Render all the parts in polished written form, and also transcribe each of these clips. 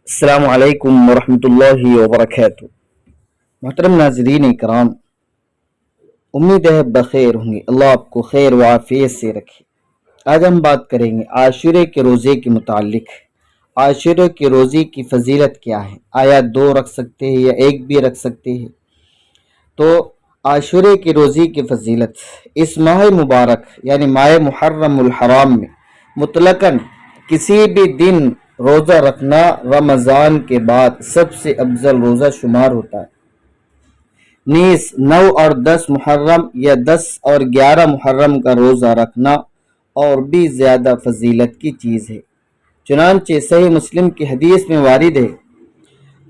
السلام علیکم ورحمۃ اللہ وبرکاتہ۔ محترم ناظرین کرام، امید ہے بخیر ہوں گے۔ اللہ آپ کو خیر و عافیت سے رکھے۔ آج ہم بات کریں گے عاشورے کے روزے کے متعلق۔ عاشورے کے روزے کی فضیلت کیا ہے؟ آیا 2 رکھ سکتے ہیں یا 1 بھی رکھ سکتے ہیں؟ تو عاشورے کے روزے کی فضیلت، اس ماہ مبارک یعنی ماہ محرم الحرام میں مطلقاً کسی بھی دن روزہ رکھنا رمضان کے بعد سب سے افضل روزہ شمار ہوتا ہے۔ نیز 9 اور 10 محرم یا 10 اور 11 محرم کا روزہ رکھنا اور بھی زیادہ فضیلت کی چیز ہے۔ چنانچہ صحیح مسلم کی حدیث میں وارد ہے،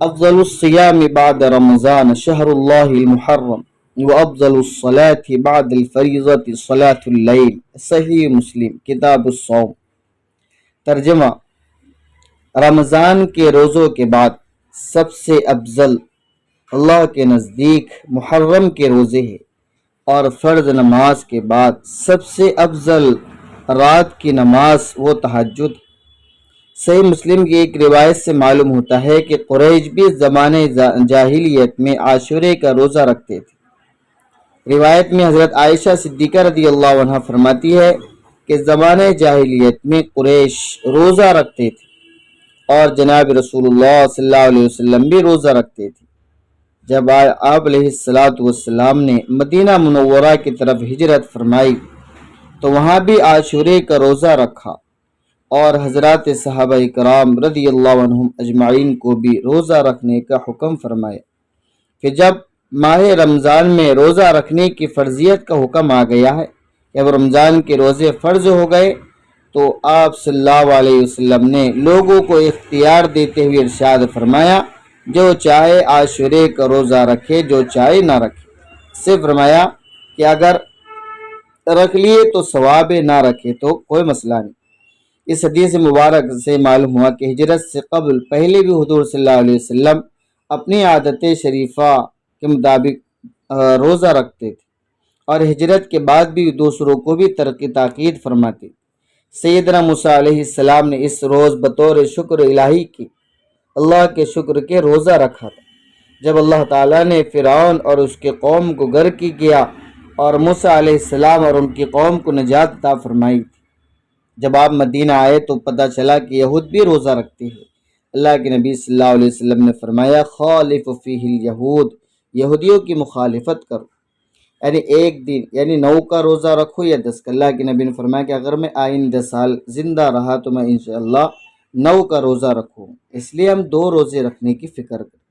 افضل الصیام بعد رمضان شہر اللہ المحرم وافضل الصلاة بعد الفریضۃ صلاة اللیل۔ صحیح مسلم کتاب الصوم۔ ترجمہ: رمضان کے روزوں کے بعد سب سے افضل اللہ کے نزدیک محرم کے روزے ہیں، اور فرض نماز کے بعد سب سے افضل رات کی نماز و تہجد۔ صحیح مسلم کی ایک روایت سے معلوم ہوتا ہے کہ قریش بھی زمانے جاہلیت میں عاشورے کا روزہ رکھتے تھے۔ روایت میں حضرت عائشہ صدیقہ رضی اللہ عنہ فرماتی ہے کہ زمانے جاہلیت میں قریش روزہ رکھتے تھے، اور جناب رسول اللہ صلی اللہ علیہ وسلم بھی روزہ رکھتے تھے۔ جب آپ علیہ السلام نے مدینہ منورہ کی طرف ہجرت فرمائی تو وہاں بھی عاشورے کا روزہ رکھا، اور حضرات صحابہ کرام رضی اللہ عنہم اجمعین کو بھی روزہ رکھنے کا حکم فرمایا۔ کہ جب ماہ رمضان میں روزہ رکھنے کی فرضیت کا حکم آ گیا ہے، جب رمضان کے روزے فرض ہو گئے، تو آپ صلی اللہ علیہ وسلم نے لوگوں کو اختیار دیتے ہوئے ارشاد فرمایا، جو چاہے عاشورے کا روزہ رکھے، جو چاہے نہ رکھے۔ سے فرمایا کہ اگر رکھ لیے تو ثواب ہے، نہ رکھے تو کوئی مسئلہ نہیں۔ اس حدیث مبارک سے معلوم ہوا کہ ہجرت سے قبل پہلے بھی حضور صلی اللہ علیہ وسلم اپنی عادت شریفہ کے مطابق روزہ رکھتے تھے، اور ہجرت کے بعد بھی دوسروں کو بھی تاکید فرماتے تھے۔ سیدنا موسیٰ علیہ السلام نے اس روز بطور شکر الہی کی اللہ کے شکر کے روزہ رکھا تھا، جب اللہ تعالیٰ نے فرعون اور اس کے قوم کو غرق کیا اور موسیٰ علیہ السلام اور ان کی قوم کو نجات عطا فرمائی تھی۔ جب آپ مدینہ آئے تو پتہ چلا کہ یہود بھی روزہ رکھتے ہیں۔ اللہ کے نبی صلی اللہ علیہ وسلم نے فرمایا، خالف فیہ الیہود، یہودیوں کی مخالفت کرو، یعنی 1 دن یعنی 9 کا روزہ رکھو یا 10 کا۔ اللہ کے نبی نے فرمایا کہ اگر میں آئندہ سال زندہ رہا تو میں انشاءاللہ 9 کا روزہ رکھوں، اس لیے ہم 2 روزے رکھنے کی فکر کریں۔